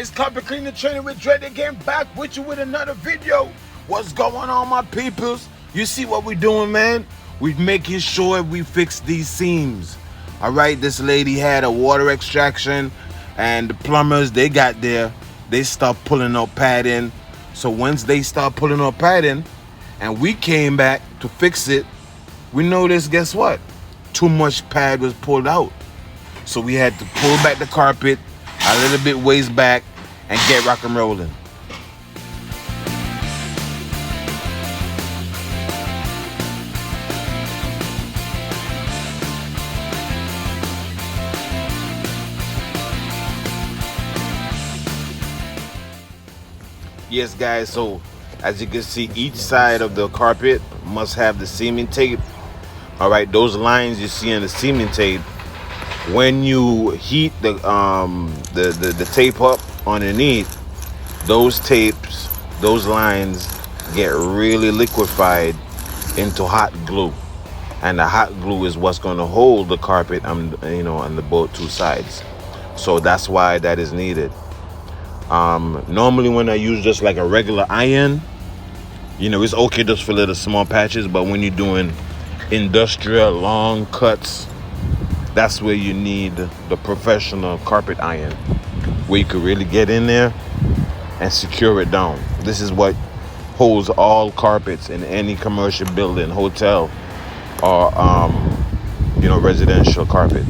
It's Carpet Cleaning Training with Dread again, back with you with another video. What's going on, my peoples? You see what we're doing, man? We're making sure we fix these seams. All right, this lady had a water extraction, and the plumbers, they got there. They start pulling up padding. So once they start pulling up padding, and we came back to fix it, we noticed, guess what? Too much pad was pulled out. So we had to pull back the carpet a little bit ways back and get rock and rolling. Yes, guys, so as you can see, each side of the carpet must have the seaming tape. All right, those lines you see in the seaming tape, when you heat the tape up underneath, those tapes, those lines get really liquefied into hot glue, and the hot glue is what's going to hold the carpet on the both two sides. So that's why that is needed. Normally when I use just like a regular iron, it's okay just for little small patches, but when you're doing industrial long cuts, that's where you need the professional carpet iron, where you could really get in there and secure it down. This is what holds all carpets in any commercial building, hotel, or residential carpet.